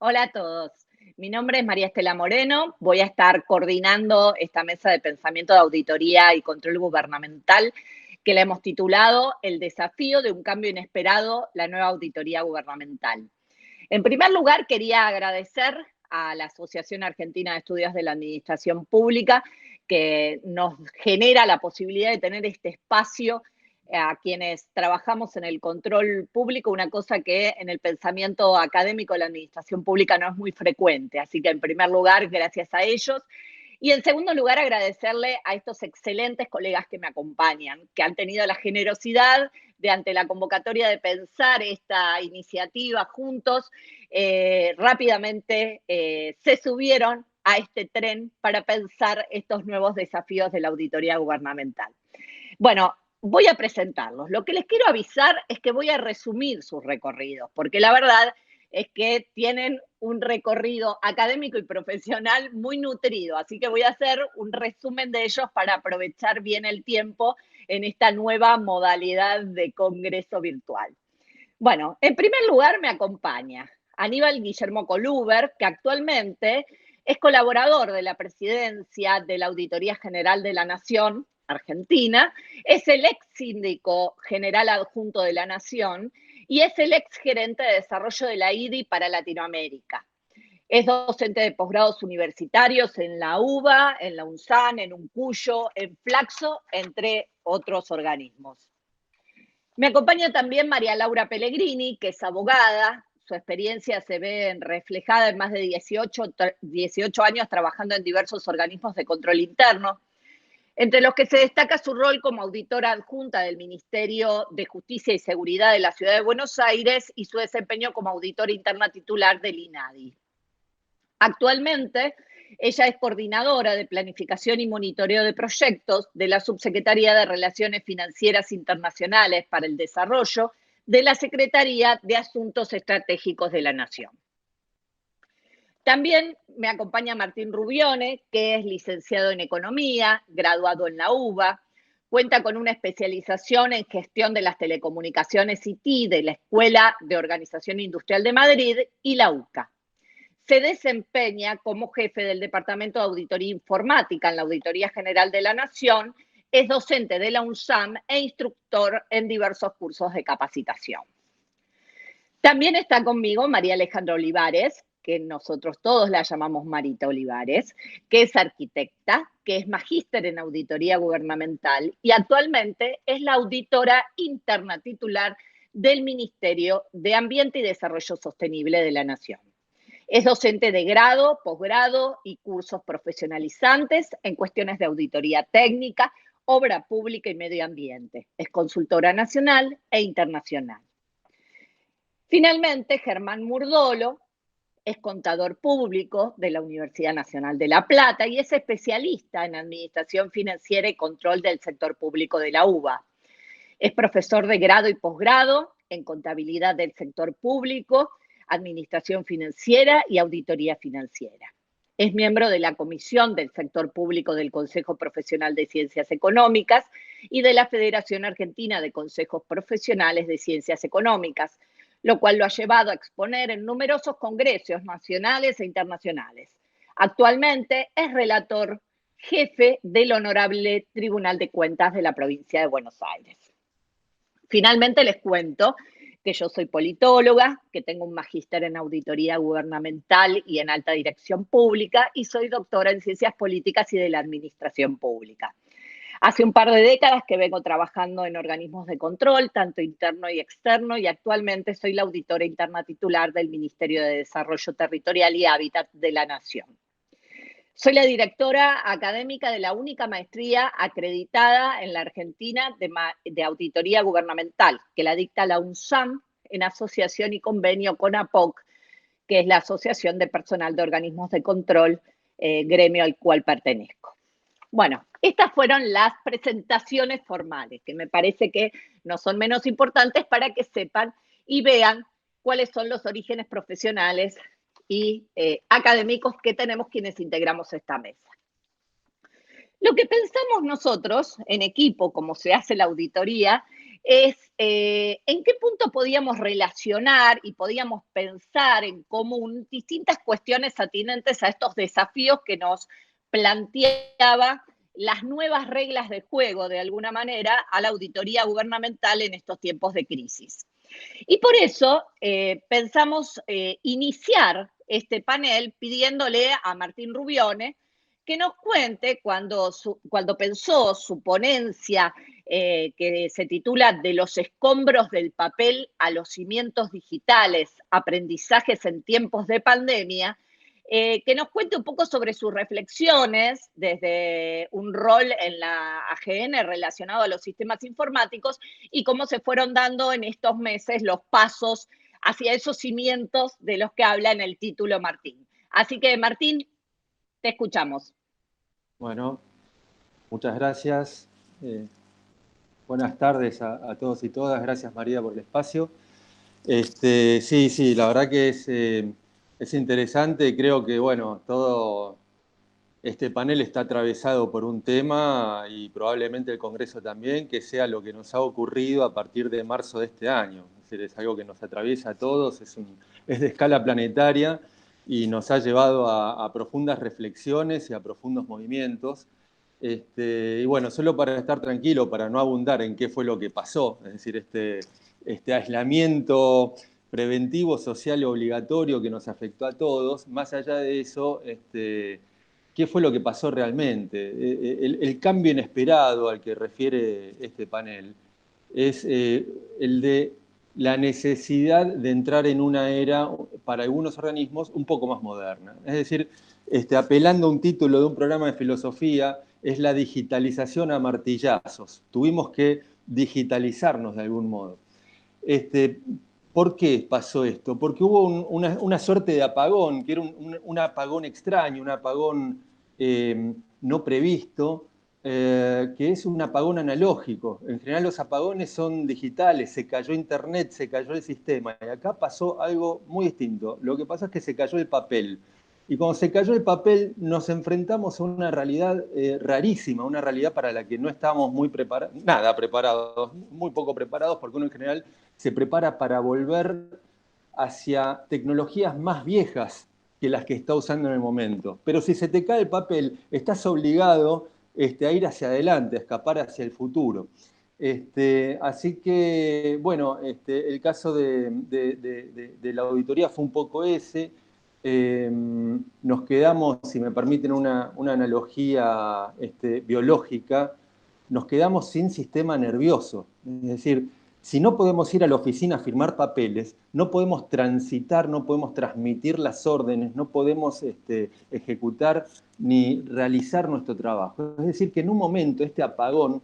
Hola a todos. Mi nombre es María Estela Moreno. Voy a estar coordinando esta mesa de pensamiento de auditoría y control gubernamental que le hemos titulado El desafío de un cambio inesperado, la nueva auditoría gubernamental. En primer lugar, quería agradecer a la Asociación Argentina de Estudios de la Administración Pública que nos genera la posibilidad de tener este espacio a quienes trabajamos en el control público, una cosa que en el pensamiento académico de la administración pública no es muy frecuente. Así que en primer lugar, gracias a ellos. Y en segundo lugar, agradecerle a estos excelentes colegas que me acompañan, que han tenido la generosidad de, ante la convocatoria de pensar esta iniciativa juntos, rápidamente se subieron a este tren para pensar estos nuevos desafíos de la auditoría gubernamental. Bueno, voy a presentarlos. Lo que les quiero avisar es que voy a resumir sus recorridos, porque la verdad es que tienen un recorrido académico y profesional muy nutrido, así que voy a hacer un resumen de ellos para aprovechar bien el tiempo en esta nueva modalidad de congreso virtual. Bueno, en primer lugar me acompaña Aníbal Guillermo Coluber, que actualmente es colaborador de la presidencia de la Auditoría General de la Nación Argentina, es el ex síndico general adjunto de la Nación y es el ex gerente de desarrollo de la IDI para Latinoamérica. Es docente de posgrados universitarios en la UBA, en la UNSAN, en UNCUYO, en Flaxo, entre otros organismos. Me acompaña también María Laura Pellegrini, que es abogada. Su experiencia se ve reflejada en más de 18 años trabajando en diversos organismos de control interno, entre los que se destaca su rol como auditora adjunta del Ministerio de Justicia y Seguridad de la Ciudad de Buenos Aires y su desempeño como auditora interna titular del INADI. Actualmente, ella es coordinadora de planificación y monitoreo de proyectos de la Subsecretaría de Relaciones Financieras Internacionales para el Desarrollo de la Secretaría de Asuntos Estratégicos de la Nación. También me acompaña Martín Rubione, que es licenciado en Economía, graduado en la UBA, cuenta con una especialización en gestión de las telecomunicaciones IT de la Escuela de Organización Industrial de Madrid y la UCA. Se desempeña como jefe del Departamento de Auditoría Informática en la Auditoría General de la Nación, es docente de la UNSAM e instructor en diversos cursos de capacitación. También está conmigo María Alejandra Olivares, que nosotros todos la llamamos Marita Olivares, que es arquitecta, que es magíster en auditoría gubernamental y actualmente es la auditora interna titular del Ministerio de Ambiente y Desarrollo Sostenible de la Nación. Es docente de grado, posgrado y cursos profesionalizantes en cuestiones de auditoría técnica, obra pública y medio ambiente. Es consultora nacional e internacional. Finalmente, Germán Murdolo es contador público de la Universidad Nacional de La Plata y es especialista en administración financiera y control del sector público de la UBA. Es profesor de grado y posgrado en contabilidad del sector público, administración financiera y auditoría financiera. Es miembro de la Comisión del Sector Público del Consejo Profesional de Ciencias Económicas y de la Federación Argentina de Consejos Profesionales de Ciencias Económicas, lo cual lo ha llevado a exponer en numerosos congresos nacionales e internacionales. Actualmente es relator jefe del Honorable Tribunal de Cuentas de la provincia de Buenos Aires. Finalmente les cuento que yo soy politóloga, que tengo un magíster en auditoría gubernamental y en alta dirección pública y soy doctora en ciencias políticas y de la administración pública. Hace un par de décadas que vengo trabajando en organismos de control, tanto interno y externo, y actualmente soy la auditora interna titular del Ministerio de Desarrollo Territorial y Hábitat de la Nación. Soy la directora académica de la única maestría acreditada en la Argentina de auditoría gubernamental, que la dicta la UNSAM en asociación y convenio con APOC, que es la Asociación de Personal de Organismos de Control, gremio al cual pertenezco. Bueno, estas fueron las presentaciones formales, que me parece que no son menos importantes para que sepan y vean cuáles son los orígenes profesionales y académicos que tenemos quienes integramos esta mesa. Lo que pensamos nosotros en equipo, como se hace la auditoría, es en qué punto podíamos relacionar y podíamos pensar en común distintas cuestiones atinentes a estos desafíos que nos planteaba las nuevas reglas de juego, de alguna manera, a la auditoría gubernamental en estos tiempos de crisis. Y por eso pensamos iniciar este panel pidiéndole a Martín Rubione que nos cuente cuando pensó su ponencia que se titula De los escombros del papel a los cimientos digitales, aprendizajes en tiempos de pandemia, que nos cuente un poco sobre sus reflexiones desde un rol en la AGN relacionado a los sistemas informáticos y cómo se fueron dando en estos meses los pasos hacia esos cimientos de los que habla en el título Martín. Así que, Martín, te escuchamos. Bueno, muchas gracias. Buenas tardes a todos y todas. Gracias, María, por el espacio. Sí, la verdad que es interesante. Creo que, bueno, todo este panel está atravesado por un tema y probablemente el Congreso también, que sea lo que nos ha ocurrido a partir de marzo de este año. Es decir, es algo que nos atraviesa a todos, es de escala planetaria y nos ha llevado a profundas reflexiones y a profundos movimientos. Y bueno, solo para estar tranquilo, para no abundar en qué fue lo que pasó, es decir, este aislamiento preventivo, social y obligatorio que nos afectó a todos, más allá de eso, ¿qué fue lo que pasó realmente? El cambio inesperado al que refiere este panel es el de la necesidad de entrar en una era, para algunos organismos, un poco más moderna. Es decir, apelando a un título de un programa de filosofía, es la digitalización a martillazos. Tuvimos que digitalizarnos de algún modo. ¿Por qué pasó esto? Porque hubo una suerte de apagón, que era un apagón extraño, un apagón no previsto, que es un apagón analógico. En general los apagones son digitales, se cayó internet, se cayó el sistema. Y acá pasó algo muy distinto. Lo que pasa es que se cayó el papel. Y cuando se cayó el papel nos enfrentamos a una realidad rarísima, una realidad para la que no estábamos nada preparados, muy poco preparados, porque uno en general se prepara para volver hacia tecnologías más viejas que las que está usando en el momento. Pero si se te cae el papel, estás obligado a ir hacia adelante, a escapar hacia el futuro. Así que, bueno, el caso de la auditoría fue un poco ese. Nos quedamos, si me permiten una analogía biológica, nos quedamos sin sistema nervioso. Es decir, si no podemos ir a la oficina a firmar papeles, no podemos transitar, no podemos transmitir las órdenes, no podemos ejecutar ni realizar nuestro trabajo. Es decir, que en un momento este apagón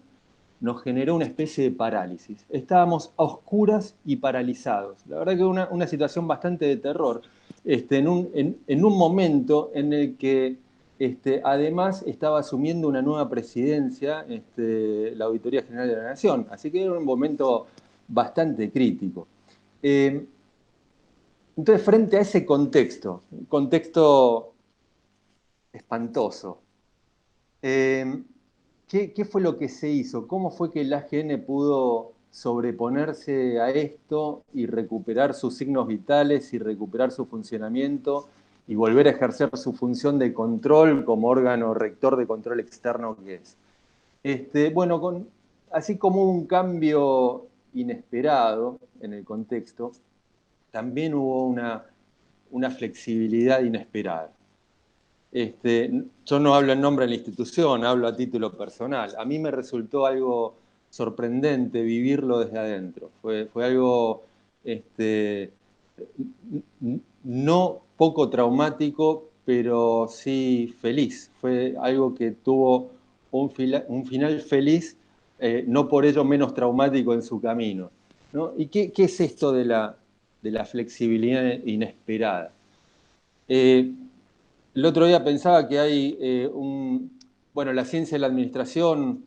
nos generó una especie de parálisis. Estábamos a oscuras y paralizados. La verdad que una situación bastante de terror, en un momento en el que además estaba asumiendo una nueva presidencia, la Auditoría General de la Nación. Así que era un momento bastante crítico. Entonces, frente a ese contexto, un contexto espantoso, ¿qué fue lo que se hizo? ¿Cómo fue que el AGN pudo sobreponerse a esto y recuperar sus signos vitales y recuperar su funcionamiento y volver a ejercer su función de control como órgano rector de control externo que es? Bueno, así como un cambio inesperado en el contexto, también hubo una flexibilidad inesperada. Yo no hablo en nombre de la institución, hablo a título personal. A mí me resultó algo sorprendente vivirlo desde adentro. Fue algo no poco traumático, pero sí feliz. Fue algo que tuvo un final feliz, no por ello menos traumático en su camino, ¿no? ¿Y qué es esto de la flexibilidad inesperada? El otro día pensaba que hay bueno, la ciencia de la administración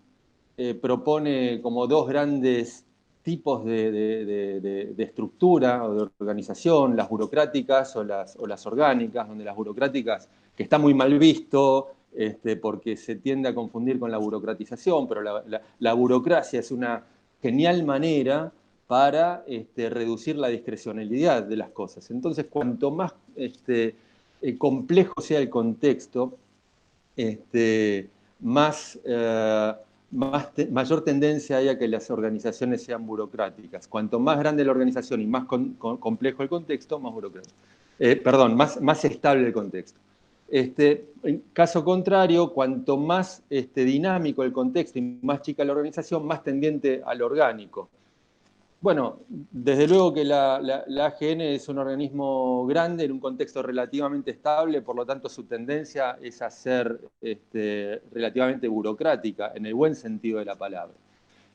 propone como dos grandes tipos de estructura o de organización, las burocráticas o las orgánicas, donde las burocráticas, que está muy mal visto porque se tiende a confundir con la burocratización, pero la burocracia es una genial manera para reducir la discrecionalidad de las cosas. Entonces, cuanto más complejo sea el contexto, mayor tendencia hay a que las organizaciones sean burocráticas. Cuanto más grande la organización y más complejo el contexto, más burocrático. Más estable el contexto. En caso contrario, cuanto más dinámico el contexto y más chica la organización, más tendiente al orgánico. Bueno, desde luego que la AGN es un organismo grande en un contexto relativamente estable, por lo tanto su tendencia es a ser relativamente burocrática, en el buen sentido de la palabra.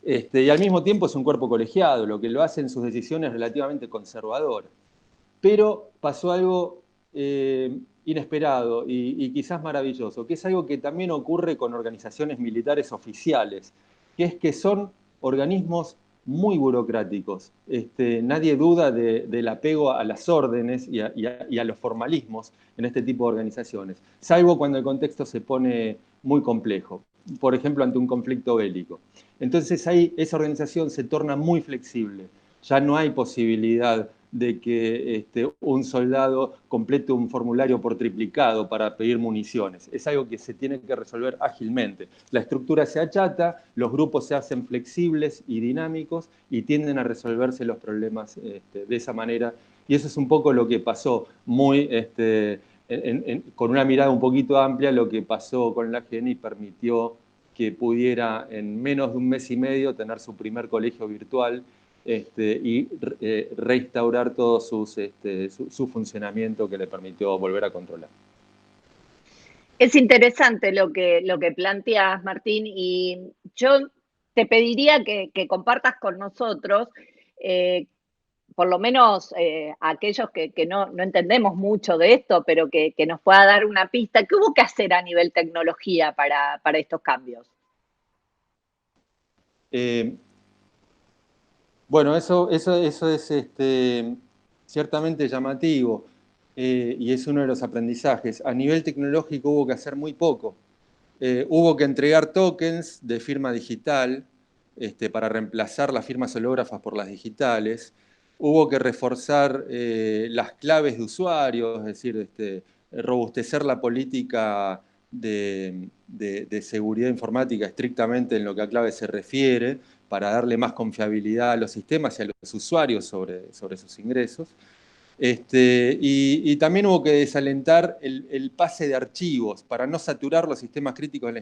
Y al mismo tiempo es un cuerpo colegiado, lo que lo hace en sus decisiones relativamente conservador. Pero pasó algo inesperado y quizás maravilloso, que es algo que también ocurre con organizaciones militares oficiales, que es que son organismos muy burocráticos. Nadie duda del apego a las órdenes y a los formalismos en este tipo de organizaciones, salvo cuando el contexto se pone muy complejo, por ejemplo, ante un conflicto bélico. Entonces ahí esa organización se torna muy flexible. Ya no hay posibilidad de que un soldado complete un formulario por triplicado para pedir municiones. Es algo que se tiene que resolver ágilmente. La estructura se achata, los grupos se hacen flexibles y dinámicos y tienden a resolverse los problemas de esa manera. Y eso es un poco lo que pasó, con una mirada un poquito amplia, lo que pasó con la AGN y permitió que pudiera en menos de un mes y medio tener su primer colegio virtual y restaurar todo su funcionamiento que le permitió volver a controlar. Es interesante lo que planteas, Martín, y yo te pediría que compartas con nosotros, por lo menos aquellos que no entendemos mucho de esto, pero que nos pueda dar una pista, ¿qué hubo que hacer a nivel tecnología para estos cambios? Bueno, eso es ciertamente llamativo y es uno de los aprendizajes. A nivel tecnológico hubo que hacer muy poco. Hubo que entregar tokens de firma digital para reemplazar las firmas hológrafas por las digitales. Hubo que reforzar las claves de usuario, es decir, robustecer la política de seguridad informática estrictamente en lo que a claves se refiere, para darle más confiabilidad a los sistemas y a los usuarios sobre sus ingresos. Y también hubo que desalentar el pase de archivos para no saturar los sistemas críticos de la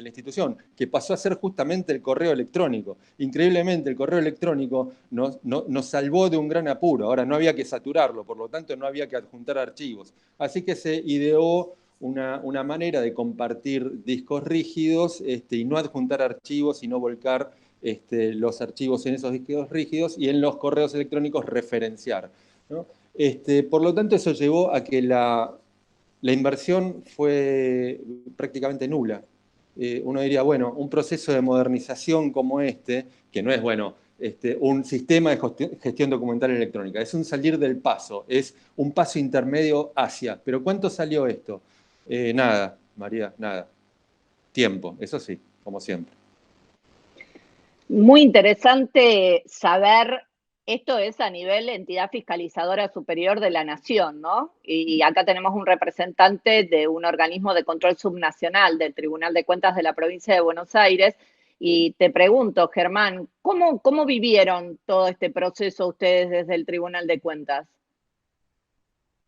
institución, que pasó a ser justamente el correo electrónico. Increíblemente, el correo electrónico nos salvó de un gran apuro. Ahora no había que saturarlo, por lo tanto no había que adjuntar archivos. Así que se ideó una manera de compartir discos rígidos y no adjuntar archivos, sino volcar los archivos en esos discos rígidos y en los correos electrónicos referenciar, ¿no? Por lo tanto, eso llevó a que la inversión fue prácticamente nula. Uno diría, bueno, un proceso de modernización como que no es, un sistema de gestión documental electrónica, es un salir del paso, es un paso intermedio hacia. ¿Pero cuánto salió esto? Nada, María, nada. Tiempo, eso sí, como siempre. Muy interesante saber, esto es a nivel entidad fiscalizadora superior de la nación, ¿no? Y acá tenemos un representante de un organismo de control subnacional del Tribunal de Cuentas de la provincia de Buenos Aires. Y te pregunto, Germán, ¿cómo vivieron todo este proceso ustedes desde el Tribunal de Cuentas?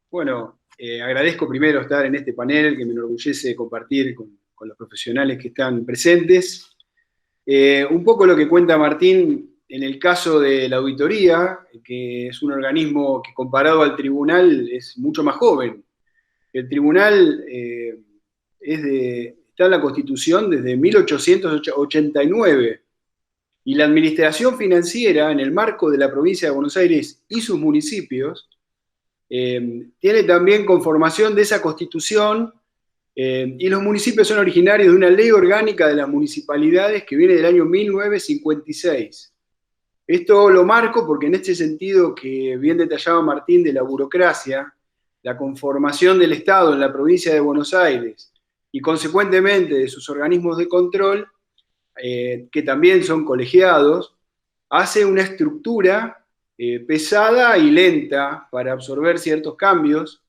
Bueno, agradezco primero estar en este panel que me enorgullece compartir con los profesionales que están presentes. Un poco lo que cuenta Martín en el caso de la auditoría, que es un organismo que comparado al tribunal es mucho más joven. El tribunal está en la Constitución desde 1889 y la administración financiera en el marco de la provincia de Buenos Aires y sus municipios tiene también conformación de esa Constitución. Y los municipios son originarios de una ley orgánica de las municipalidades que viene del año 1956. Esto lo marco porque en este sentido que bien detallaba Martín de la burocracia, la conformación del Estado en la provincia de Buenos Aires y consecuentemente de sus organismos de control, que también son colegiados, hace una estructura pesada y lenta para absorber ciertos cambios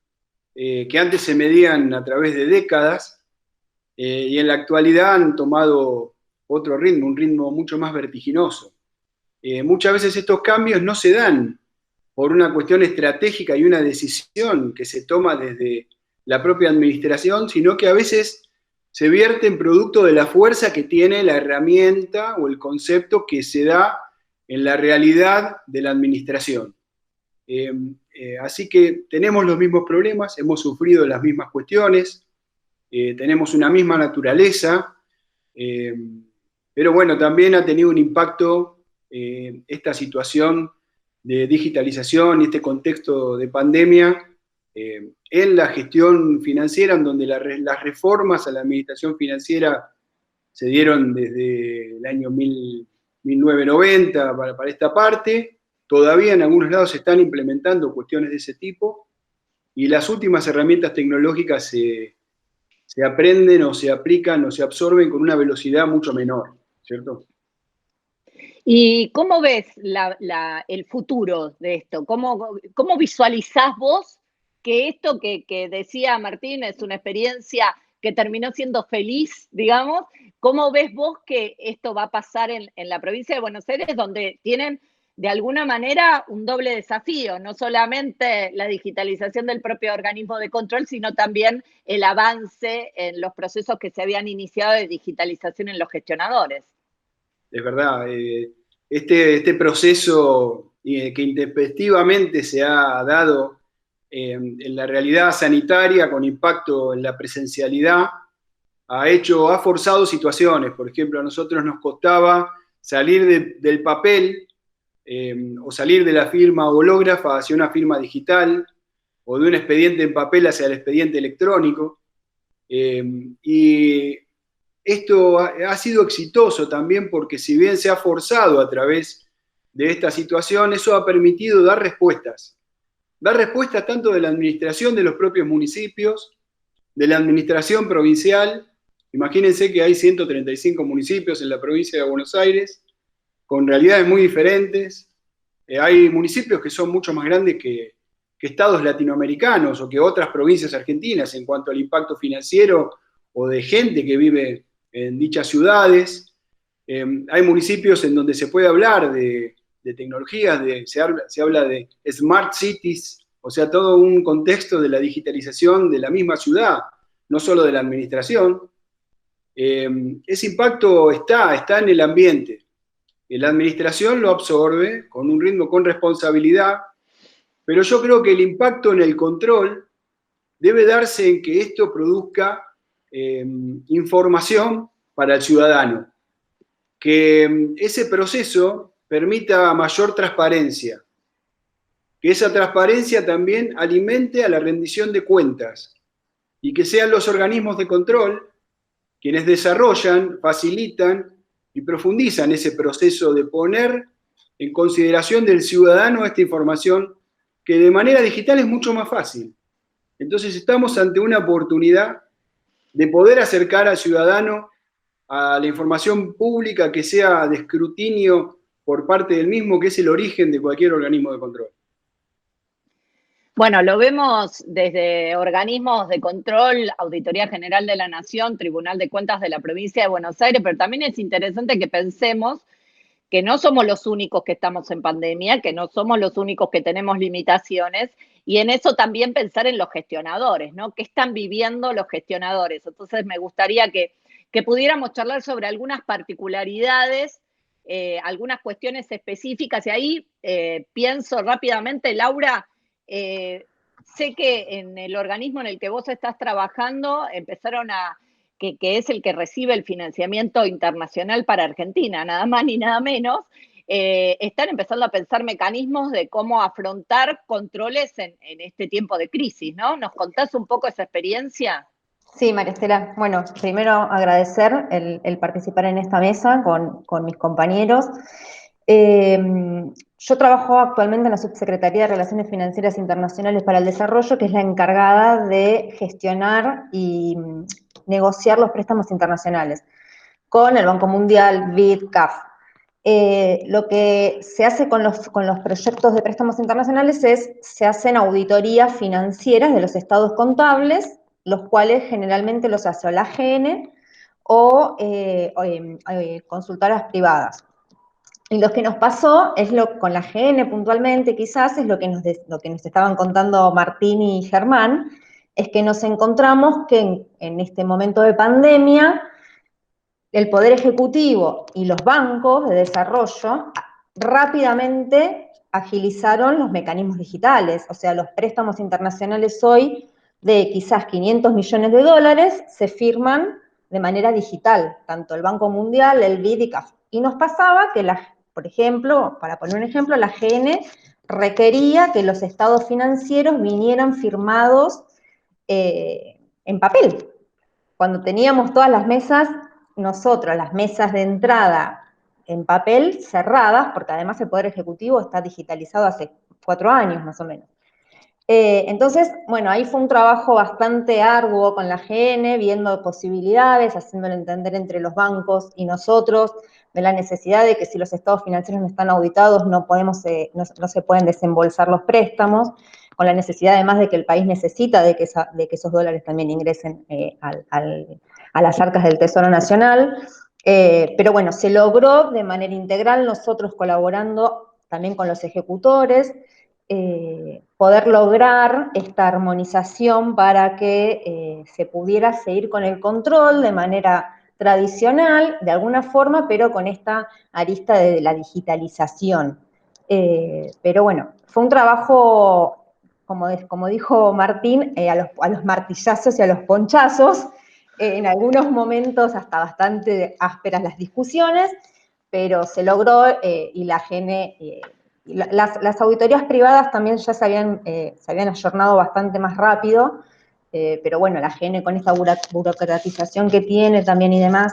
que antes se medían a través de décadas y en la actualidad han tomado otro ritmo, un ritmo mucho más vertiginoso. Muchas veces estos cambios no se dan por una cuestión estratégica y una decisión que se toma desde la propia administración, sino que a veces se vierte en producto de la fuerza que tiene la herramienta o el concepto que se da en la realidad de la administración. Así que tenemos los mismos problemas, hemos sufrido las mismas cuestiones, tenemos una misma naturaleza, pero bueno, también ha tenido un impacto esta situación de digitalización y este contexto de pandemia en la gestión financiera, en donde las reformas a la administración financiera se dieron desde el año 1990 para esta parte. Todavía en algunos lados se están implementando cuestiones de ese tipo y las últimas herramientas tecnológicas se aprenden o se aplican o se absorben con una velocidad mucho menor, ¿cierto? ¿Y cómo ves el futuro de esto? ¿Cómo visualizás vos que esto que decía Martín es una experiencia que terminó siendo feliz, digamos? ¿Cómo ves vos que esto va a pasar en la provincia de Buenos Aires, donde tienen de alguna manera un doble desafío, no solamente la digitalización del propio organismo de control, sino también el avance en los procesos que se habían iniciado de digitalización en los gestionadores? Es verdad, este proceso que intempestivamente se ha dado en la realidad sanitaria con impacto en la presencialidad, ha forzado situaciones. Por ejemplo, a nosotros nos costaba salir del papel o salir de la firma hológrafa hacia una firma digital o de un expediente en papel hacia el expediente electrónico. Y esto ha sido exitoso también porque si bien se ha forzado a través de esta situación, eso ha permitido dar respuestas tanto de la administración de los propios municipios, de la administración provincial. Imagínense que hay 135 municipios en la provincia de Buenos Aires, con realidades muy diferentes. Hay municipios que son mucho más grandes que estados latinoamericanos o que otras provincias argentinas en cuanto al impacto financiero o de gente que vive en dichas ciudades. Hay municipios en donde se puede hablar de tecnologías, se habla de smart cities, o sea, todo un contexto de la digitalización de la misma ciudad, no solo de la administración. Ese impacto está en el ambiente. La administración lo absorbe con un ritmo, con responsabilidad, pero yo creo que el impacto en el control debe darse en que esto produzca información para el ciudadano, que ese proceso permita mayor transparencia, que esa transparencia también alimente a la rendición de cuentas y que sean los organismos de control quienes desarrollan, facilitan y profundizan ese proceso de poner en consideración del ciudadano esta información que de manera digital es mucho más fácil. Entonces estamos ante una oportunidad de poder acercar al ciudadano a la información pública que sea de escrutinio por parte del mismo, que es el origen de cualquier organismo de control. Bueno, lo vemos desde organismos de control, Auditoría General de la Nación, Tribunal de Cuentas de la Provincia de Buenos Aires, pero también es interesante que pensemos que no somos los únicos que estamos en pandemia, que no somos los únicos que tenemos limitaciones, y en eso también pensar en los gestionadores, ¿no? ¿Qué están viviendo los gestionadores? Entonces me gustaría que pudiéramos charlar sobre algunas particularidades, algunas cuestiones específicas, y ahí pienso rápidamente, Laura, sé que en el organismo en el que vos estás trabajando empezaron que es el que recibe el financiamiento internacional para Argentina, nada más ni nada menos, están empezando a pensar mecanismos de cómo afrontar controles en este tiempo de crisis, ¿no? ¿Nos contás un poco esa experiencia? Sí, María Estela. Bueno, primero agradecer el participar en esta mesa con mis compañeros. Yo trabajo actualmente en la Subsecretaría de Relaciones Financieras Internacionales para el Desarrollo, que es la encargada de gestionar y negociar los préstamos internacionales con el Banco Mundial, BID, CAF. lo que se hace con los proyectos de préstamos internacionales es, se hacen auditorías financieras de los estados contables, los cuales generalmente los hace o la AGN o consultoras privadas. Y lo que nos pasó es con la AGN puntualmente, quizás, es lo que nos estaban contando Martín y Germán, es que nos encontramos que en este momento de pandemia, el Poder Ejecutivo y los bancos de desarrollo rápidamente agilizaron los mecanismos digitales. O sea, los préstamos internacionales hoy de quizás 500 millones de dólares se firman de manera digital, tanto el Banco Mundial, el BID y CAF. Y nos pasaba que, por ejemplo, para poner un ejemplo, la AGN requería que los estados financieros vinieran firmados en papel. Cuando teníamos todas las mesas, nosotros, las mesas de entrada en papel cerradas, porque además el Poder Ejecutivo está digitalizado hace 4 años más o menos. Entonces, bueno, ahí fue un trabajo bastante arduo con la AGN, viendo posibilidades, haciéndolo entender entre los bancos y nosotros, de la necesidad de que si los estados financieros no están auditados no se pueden desembolsar los préstamos, con la necesidad además de que el país necesita de que esos dólares también ingresen a las arcas del Tesoro Nacional. Pero bueno, se logró de manera integral, nosotros colaborando también con los ejecutores, poder lograr esta armonización para que se pudiera seguir con el control de manera tradicional, de alguna forma, pero con esta arista de la digitalización. Pero bueno, fue un trabajo, como dijo Martín, a los martillazos y a los ponchazos, en algunos momentos hasta bastante ásperas las discusiones, pero se logró y la AGN... Las auditorías privadas también ya se habían ayornado bastante más rápido, pero bueno, la AGN con esta burocratización que tiene también y demás,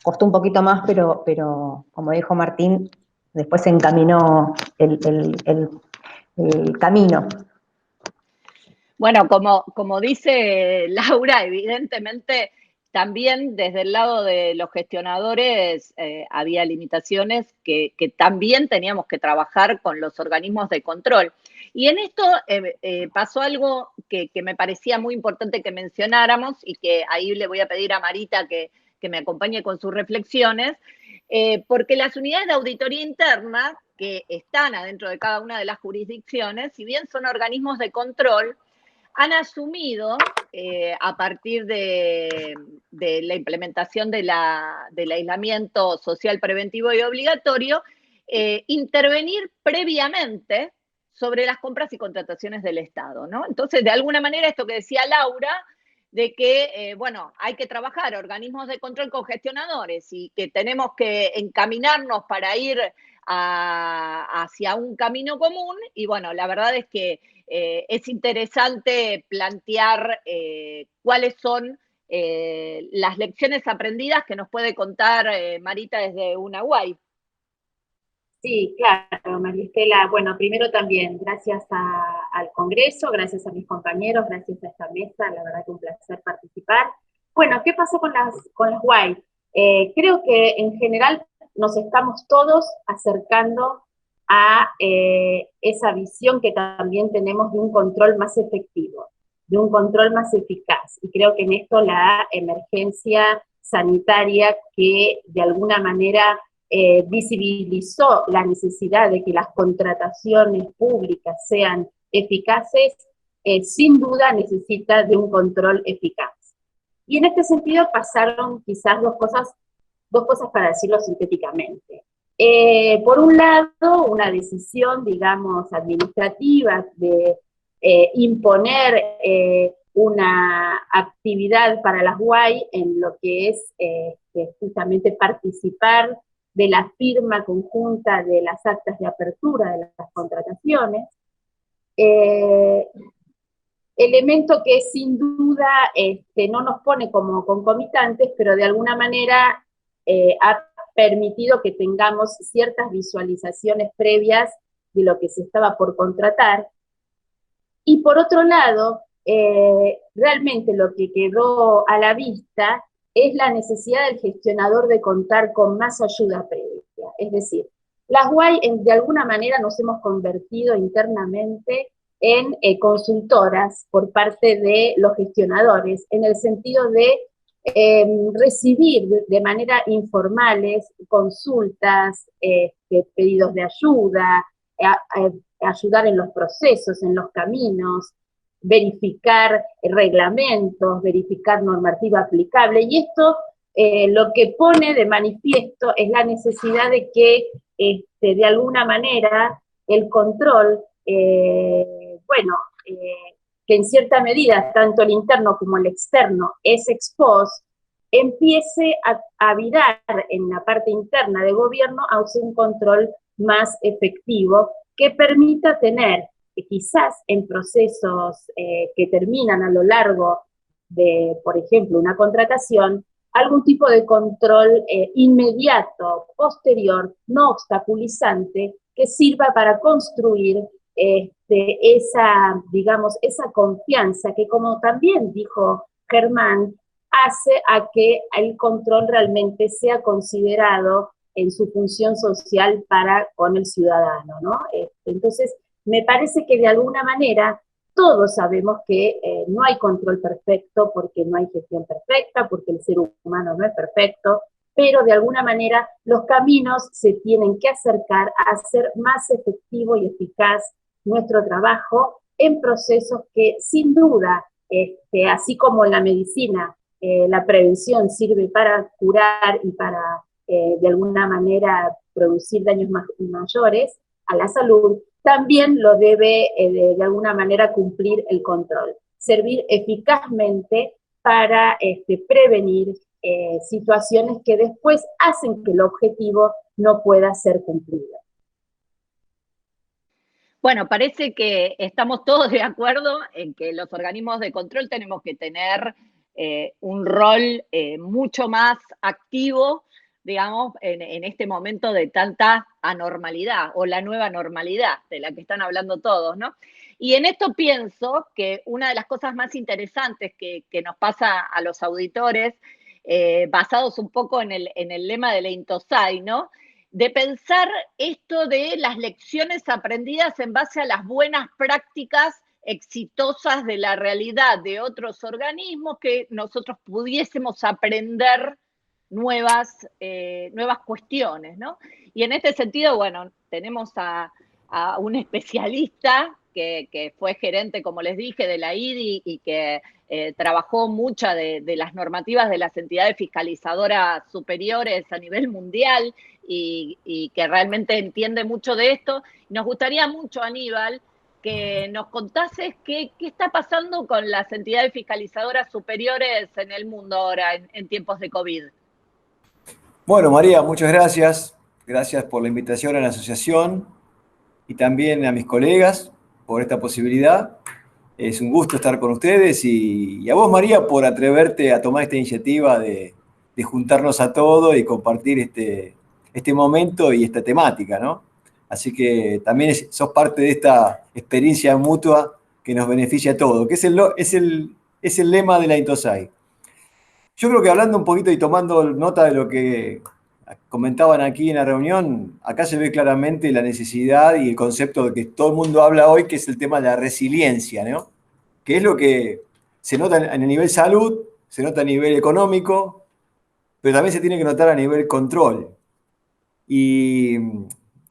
costó un poquito más, pero como dijo Martín, después se encaminó el camino. Bueno, como dice Laura, evidentemente también desde el lado de los gestionadores había limitaciones que también teníamos que trabajar con los organismos de control. Y en esto pasó algo que me parecía muy importante que mencionáramos y que ahí le voy a pedir a Marita que me acompañe con sus reflexiones, porque las unidades de auditoría interna que están adentro de cada una de las jurisdicciones, si bien son organismos de control, han asumido, a partir de la implementación del aislamiento social preventivo y obligatorio, intervenir previamente sobre las compras y contrataciones del Estado, ¿no? Entonces, de alguna manera, esto que decía Laura, de que, bueno, hay que trabajar organismos de control con gestionadores y que tenemos que encaminarnos para ir hacia un camino común, y bueno, la verdad es que es interesante plantear cuáles son las lecciones aprendidas que nos puede contar Marita desde Unaguay. Sí, claro, María Estela. Bueno, primero también, gracias al Congreso, gracias a mis compañeros, gracias a esta mesa, la verdad que un placer participar. Bueno, ¿qué pasó con las UAI? Creo que en general nos estamos todos acercando a esa visión que también tenemos de un control más efectivo, de un control más eficaz. Y creo que en esto la emergencia sanitaria que de alguna manera visibilizó la necesidad de que las contrataciones públicas sean eficaces, sin duda necesita de un control eficaz. Y en este sentido pasaron quizás dos cosas para decirlo sintéticamente. Por un lado, una decisión, digamos, administrativa de imponer una actividad para las UAI en lo que es justamente participar de la firma conjunta de las actas de apertura de las contrataciones, elemento que sin duda no nos pone como concomitantes, pero de alguna manera ha permitido que tengamos ciertas visualizaciones previas de lo que se estaba por contratar. Y por otro lado, realmente lo que quedó a la vista es la necesidad del gestionador de contar con más ayuda previa. Es decir, las UAI de alguna manera nos hemos convertido internamente en consultoras por parte de los gestionadores, en el sentido de recibir de manera informales consultas, pedidos de ayuda, ayudar en los procesos, en los caminos, verificar reglamentos, verificar normativa aplicable, y esto lo que pone de manifiesto es la necesidad de que de alguna manera el control, que en cierta medida tanto el interno como el externo es ex post, empiece a virar en la parte interna de gobierno hacia un control más efectivo que permita tener, quizás en procesos que terminan a lo largo de, por ejemplo, una contratación, algún tipo de control inmediato, posterior, no obstaculizante, que sirva para construir esa, digamos, esa confianza que, como también dijo Germán, hace a que el control realmente sea considerado en su función social para con el ciudadano, ¿no? Entonces, me parece que de alguna manera todos sabemos que no hay control perfecto porque no hay gestión perfecta, porque el ser humano no es perfecto, pero de alguna manera los caminos se tienen que acercar a hacer más efectivo y eficaz nuestro trabajo en procesos que sin duda, así como en la medicina, la prevención sirve para curar y para de alguna manera producir daños mayores a la salud, también lo debe de alguna manera cumplir el control, servir eficazmente para prevenir situaciones que después hacen que el objetivo no pueda ser cumplido. Bueno, parece que estamos todos de acuerdo en que los organismos de control tenemos que tener un rol mucho más activo, digamos, en este momento de tanta anormalidad o la nueva normalidad de la que están hablando todos, ¿no? Y en esto pienso que una de las cosas más interesantes que nos pasa a los auditores, basados un poco en el lema de la INTOSAI, ¿no? De pensar esto de las lecciones aprendidas en base a las buenas prácticas exitosas de la realidad de otros organismos, que nosotros pudiésemos aprender nuevas cuestiones, ¿no? Y en este sentido, bueno, tenemos a un especialista que fue gerente, como les dije, de la IDI y que trabajó muchas de las normativas de las entidades fiscalizadoras superiores a nivel mundial y que realmente entiende mucho de esto. Nos gustaría mucho, Aníbal, que nos contases qué está pasando con las entidades fiscalizadoras superiores en el mundo ahora, en tiempos de COVID. Bueno, María, muchas gracias. Gracias por la invitación a la asociación y también a mis colegas por esta posibilidad. Es un gusto estar con ustedes y a vos, María, por atreverte a tomar esta iniciativa de juntarnos a todos y compartir este momento y esta temática, ¿no? Así que también sos parte de esta experiencia mutua que nos beneficia a todos, que es el lema de la INTOSAI. Yo creo que hablando un poquito y tomando nota de lo que comentaban aquí en la reunión, acá se ve claramente la necesidad y el concepto de que todo el mundo habla hoy, que es el tema de la resiliencia, ¿no? Que es lo que se nota en el nivel salud, se nota a nivel económico, pero también se tiene que notar a nivel control. Y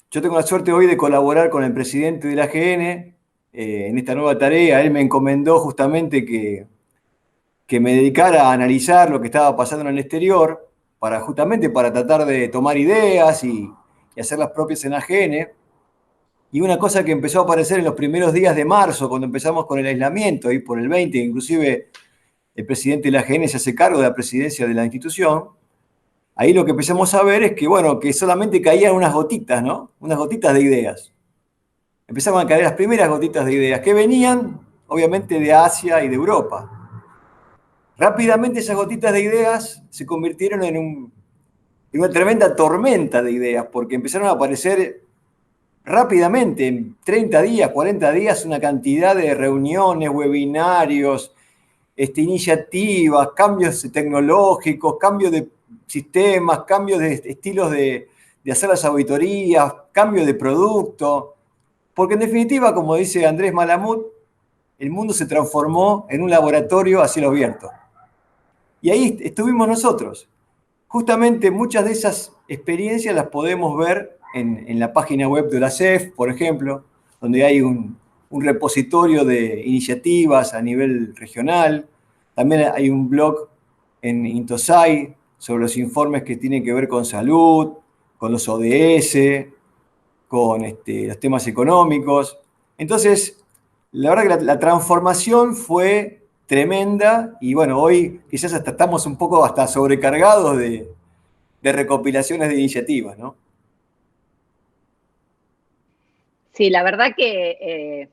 yo tengo la suerte hoy de colaborar con el presidente de la AGN en esta nueva tarea. Él me encomendó justamente que me dedicara a analizar lo que estaba pasando en el exterior, justamente para tratar de tomar ideas y hacerlas propias en AGN. Y una cosa que empezó a aparecer en los primeros días de marzo, cuando empezamos con el aislamiento, ahí por el 20, inclusive el presidente de la AGN se hace cargo de la presidencia de la institución, ahí lo que empezamos a ver es que, bueno, que solamente caían unas gotitas, ¿no? Unas gotitas de ideas. Empezaban a caer las primeras gotitas de ideas, que venían, obviamente, de Asia y de Europa. Rápidamente esas gotitas de ideas se convirtieron en una tremenda tormenta de ideas, porque empezaron a aparecer rápidamente, en 30 días, 40 días, una cantidad de reuniones, webinarios, iniciativas, cambios tecnológicos, cambios de sistemas, cambios de estilos de hacer las auditorías, cambios de producto. Porque en definitiva, como dice Andrés Malamud, el mundo se transformó en un laboratorio a cielo abierto. Y ahí estuvimos nosotros. Justamente muchas de esas experiencias las podemos ver en la página web de la CEF, por ejemplo, donde hay un repositorio de iniciativas a nivel regional. También hay un blog en Intosai sobre los informes que tienen que ver con salud, con los ODS, con los temas económicos. Entonces, la verdad que la transformación fue tremenda y bueno, hoy quizás hasta estamos un poco hasta sobrecargados de recopilaciones de iniciativas, ¿no? Sí, la verdad que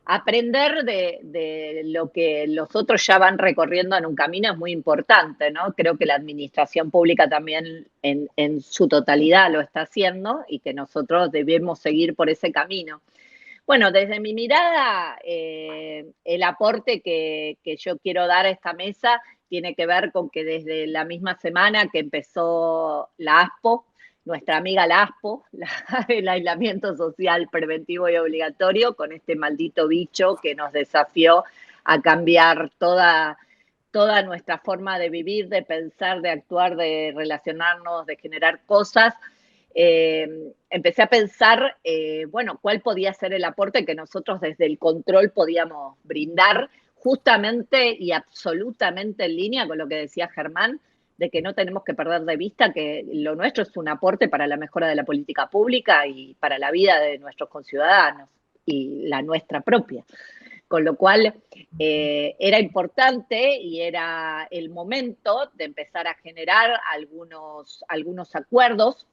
aprender de lo que los otros ya van recorriendo en un camino es muy importante, ¿no? Creo que la administración pública también en su totalidad lo está haciendo y que nosotros debemos seguir por ese camino. Bueno, desde mi mirada, el aporte que yo quiero dar a esta mesa tiene que ver con que desde la misma semana que empezó la ASPO, nuestra amiga la ASPO, el aislamiento social preventivo y obligatorio, con este maldito bicho que nos desafió a cambiar toda nuestra forma de vivir, de pensar, de actuar, de relacionarnos, de generar cosas, empecé a pensar, bueno, cuál podía ser el aporte que nosotros desde el control podíamos brindar, justamente y absolutamente en línea con lo que decía Germán, de que no tenemos que perder de vista que lo nuestro es un aporte para la mejora de la política pública y para la vida de nuestros conciudadanos y la nuestra propia. Con lo cual era importante y era el momento de empezar a generar algunos acuerdos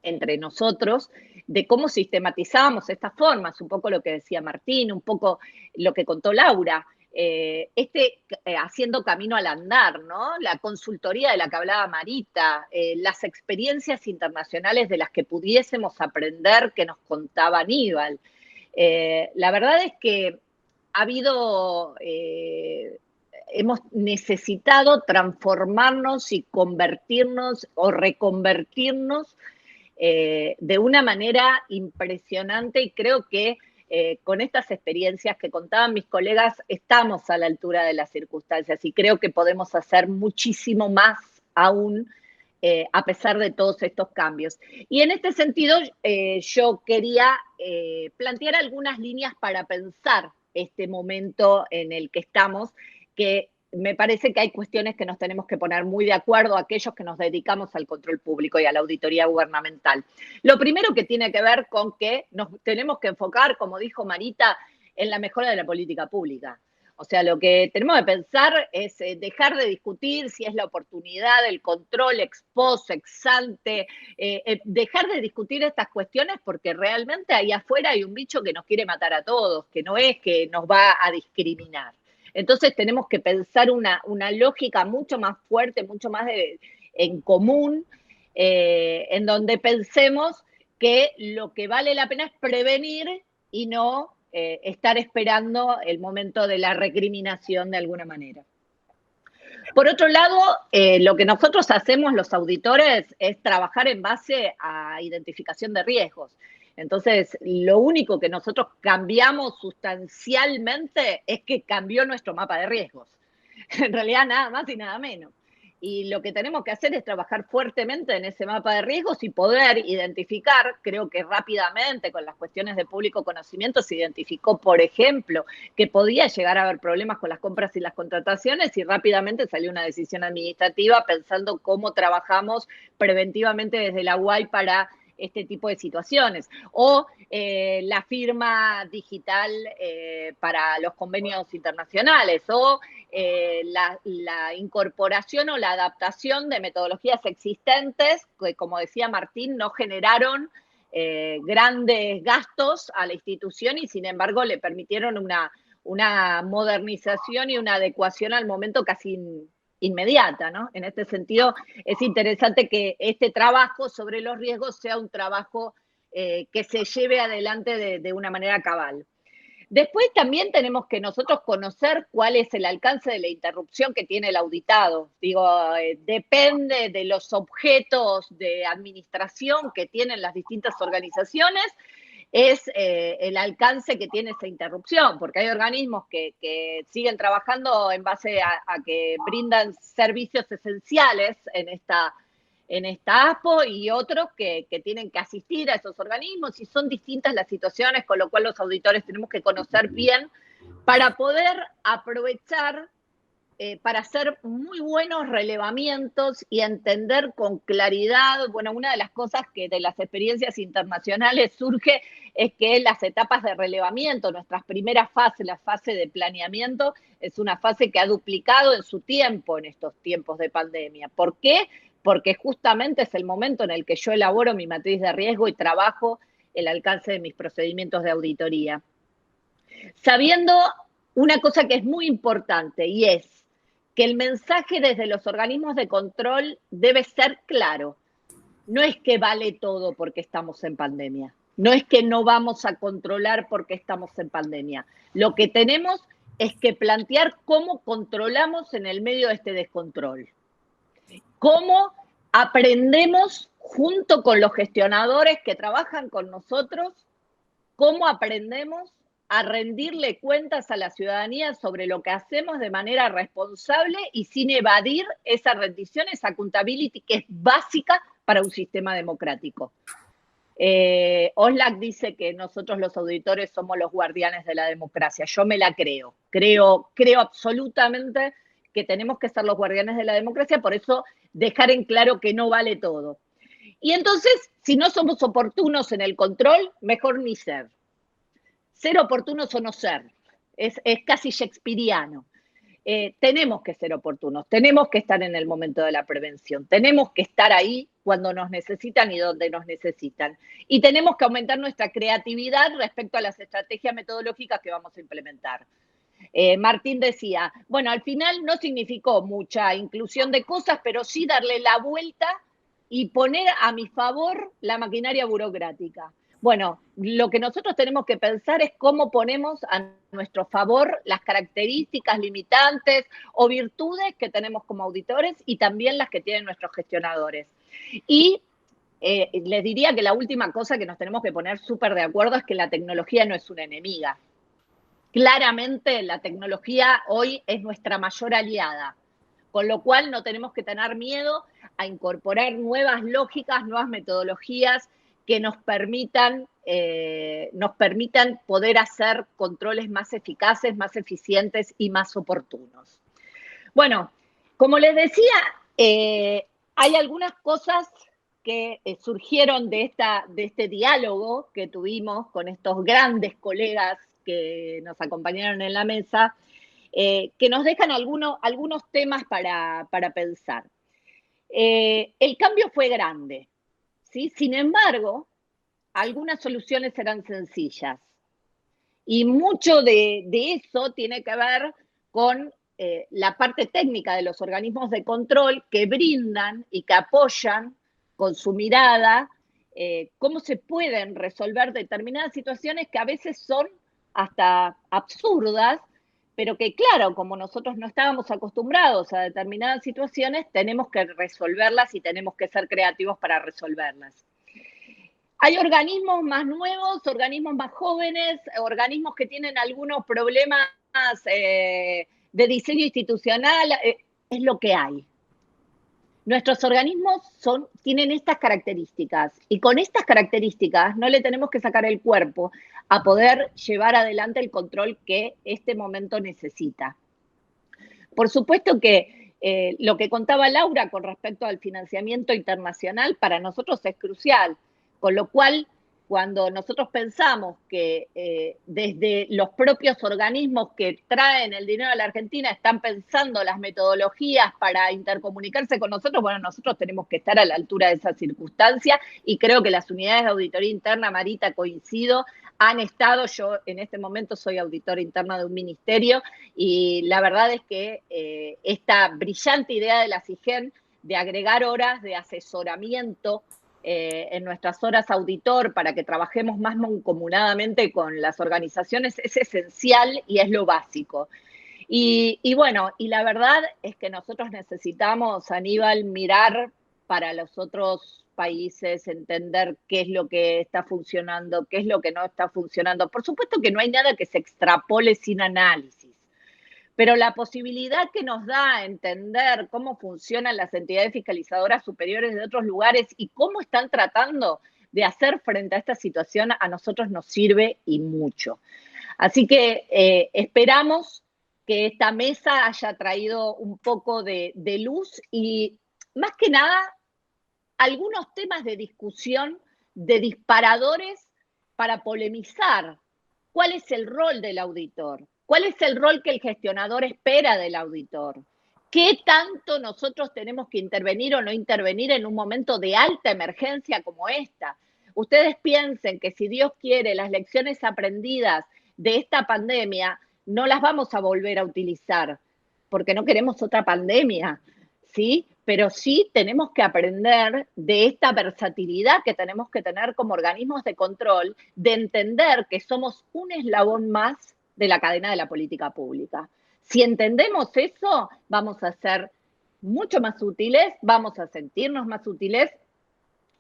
entre nosotros de cómo sistematizábamos estas formas, un poco lo que decía Martín, un poco lo que contó Laura, haciendo camino al andar, ¿no? La consultoría de la que hablaba Marita, las experiencias internacionales de las que pudiésemos aprender que nos contaba Aníbal. La verdad es que ha habido, hemos necesitado transformarnos y convertirnos o reconvertirnos de una manera impresionante y creo que con estas experiencias que contaban mis colegas estamos a la altura de las circunstancias y creo que podemos hacer muchísimo más aún a pesar de todos estos cambios. Y en este sentido yo quería plantear algunas líneas para pensar este momento en el que estamos, que me parece que hay cuestiones que nos tenemos que poner muy de acuerdo aquellos que nos dedicamos al control público y a la auditoría gubernamental. Lo primero que tiene que ver con que nos tenemos que enfocar, como dijo Marita, en la mejora de la política pública. O sea, lo que tenemos que pensar es dejar de discutir si es la oportunidad, el control ex post, ex ante, dejar de discutir estas cuestiones porque realmente ahí afuera hay un bicho que nos quiere matar a todos, que no es que nos va a discriminar. Entonces tenemos que pensar una lógica mucho más fuerte, mucho más en común, en donde pensemos que lo que vale la pena es prevenir y no estar esperando el momento de la recriminación de alguna manera. Por otro lado, lo que nosotros hacemos los auditores es trabajar en base a identificación de riesgos. Entonces, lo único que nosotros cambiamos sustancialmente es que cambió nuestro mapa de riesgos. En realidad, nada más y nada menos. Y lo que tenemos que hacer es trabajar fuertemente en ese mapa de riesgos y poder identificar, creo que rápidamente con las cuestiones de público conocimiento se identificó, por ejemplo, que podía llegar a haber problemas con las compras y las contrataciones y rápidamente salió una decisión administrativa pensando cómo trabajamos preventivamente desde la UAI para este tipo de situaciones. O la firma digital para los convenios internacionales, o la incorporación o la adaptación de metodologías existentes que, como decía Martín, no generaron grandes gastos a la institución y sin embargo le permitieron una modernización y una adecuación al momento casi inmediata, ¿no? En este sentido, es interesante que este trabajo sobre los riesgos sea un trabajo que se lleve adelante de una manera cabal. Después también tenemos que nosotros conocer cuál es el alcance de la interrupción que tiene el auditado. Digo, depende de los objetos de administración que tienen las distintas organizaciones, es el alcance que tiene esa interrupción, porque hay organismos que siguen trabajando en base a que brindan servicios esenciales en esta ASPO y otros que tienen que asistir a esos organismos, y son distintas las situaciones, con lo cual los auditores tenemos que conocer bien para poder aprovechar para hacer muy buenos relevamientos y entender con claridad. Bueno, una de las cosas que de las experiencias internacionales surge es que las etapas de relevamiento, nuestras primeras fases, la fase de planeamiento, es una fase que ha duplicado en su tiempo en estos tiempos de pandemia. ¿Por qué? Porque justamente es el momento en el que yo elaboro mi matriz de riesgo y trabajo el alcance de mis procedimientos de auditoría. Sabiendo una cosa que es muy importante, y es que el mensaje desde los organismos de control debe ser claro. No es que vale todo porque estamos en pandemia. No es que no vamos a controlar porque estamos en pandemia. Lo que tenemos es que plantear cómo controlamos en el medio de este descontrol. Cómo aprendemos junto con los gestionadores que trabajan con nosotros, cómo aprendemos a rendirle cuentas a la ciudadanía sobre lo que hacemos de manera responsable y sin evadir esa rendición, esa accountability que es básica para un sistema democrático. Oxlack dice que nosotros los auditores somos los guardianes de la democracia. Yo me la creo. Creo absolutamente que tenemos que ser los guardianes de la democracia, por eso dejar en claro que no vale todo. Y entonces, si no somos oportunos en el control, mejor ni ser. Ser oportunos o no ser. Es casi shakespeariano. Tenemos que ser oportunos, tenemos que estar en el momento de la prevención, tenemos que estar ahí cuando nos necesitan y donde nos necesitan. Y tenemos que aumentar nuestra creatividad respecto a las estrategias metodológicas que vamos a implementar. Martín decía, bueno, al final no significó mucha inclusión de cosas, pero sí darle la vuelta y poner a mi favor la maquinaria burocrática. Bueno, lo que nosotros tenemos que pensar es cómo ponemos a nuestro favor las características limitantes o virtudes que tenemos como auditores y también las que tienen nuestros gestionadores. Y les diría que la última cosa que nos tenemos que poner súper de acuerdo es que la tecnología no es una enemiga. Claramente la tecnología hoy es nuestra mayor aliada, con lo cual no tenemos que tener miedo a incorporar nuevas lógicas, nuevas metodologías que nos permitan poder hacer controles más eficaces, más eficientes y más oportunos. Bueno, como les decía, hay algunas cosas que surgieron de este diálogo que tuvimos con estos grandes colegas que nos acompañaron en la mesa, que nos dejan algunos temas para pensar. El cambio fue grande, ¿sí? Sin embargo, algunas soluciones eran sencillas. Y mucho de eso tiene que ver con la parte técnica de los organismos de control que brindan y que apoyan con su mirada cómo se pueden resolver determinadas situaciones que a veces son hasta absurdas, pero que claro, como nosotros no estábamos acostumbrados a determinadas situaciones, tenemos que resolverlas y tenemos que ser creativos para resolverlas. Hay organismos más nuevos, organismos más jóvenes, organismos que tienen algunos problemas de diseño institucional, es lo que hay. Nuestros organismos tienen estas características y con estas características no le tenemos que sacar el cuerpo a poder llevar adelante el control que este momento necesita. Por supuesto que lo que contaba Laura con respecto al financiamiento internacional para nosotros es crucial, con lo cual cuando nosotros pensamos que desde los propios organismos que traen el dinero a la Argentina están pensando las metodologías para intercomunicarse con nosotros, bueno, nosotros tenemos que estar a la altura de esa circunstancia y creo que las unidades de auditoría interna, Marita, coincido, han estado, yo en este momento soy auditora interna de un ministerio y la verdad es que esta brillante idea de la CIGEN de agregar horas de asesoramiento en nuestras horas auditor para que trabajemos más mancomunadamente con las organizaciones es esencial y es lo básico. Y bueno, y la verdad es que nosotros necesitamos, Aníbal, mirar para los otros países, entender qué es lo que está funcionando, qué es lo que no está funcionando. Por supuesto que no hay nada que se extrapole sin análisis, pero la posibilidad que nos da entender cómo funcionan las entidades fiscalizadoras superiores de otros lugares y cómo están tratando de hacer frente a esta situación a nosotros nos sirve y mucho. Así que esperamos que esta mesa haya traído un poco de luz y, más que nada, algunos temas de discusión, de disparadores para polemizar. ¿Cuál es el rol del auditor? ¿Cuál es el rol que el gestionador espera del auditor? ¿Qué tanto nosotros tenemos que intervenir o no intervenir en un momento de alta emergencia como esta? Ustedes piensen que si Dios quiere, las lecciones aprendidas de esta pandemia no las vamos a volver a utilizar, porque no queremos otra pandemia, ¿sí? Pero sí tenemos que aprender de esta versatilidad que tenemos que tener como organismos de control, de entender que somos un eslabón más de la cadena de la política pública. Si entendemos eso, vamos a ser mucho más útiles, vamos a sentirnos más útiles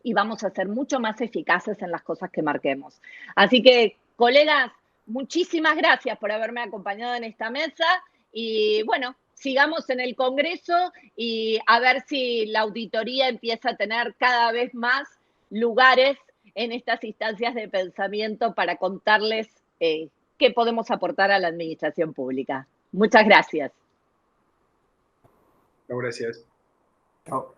y vamos a ser mucho más eficaces en las cosas que marquemos. Así que, colegas, muchísimas gracias por haberme acompañado en esta mesa y bueno, sigamos en el Congreso y a ver si la auditoría empieza a tener cada vez más lugares en estas instancias de pensamiento para contarles qué podemos aportar a la administración pública. Muchas gracias. Gracias. Chao.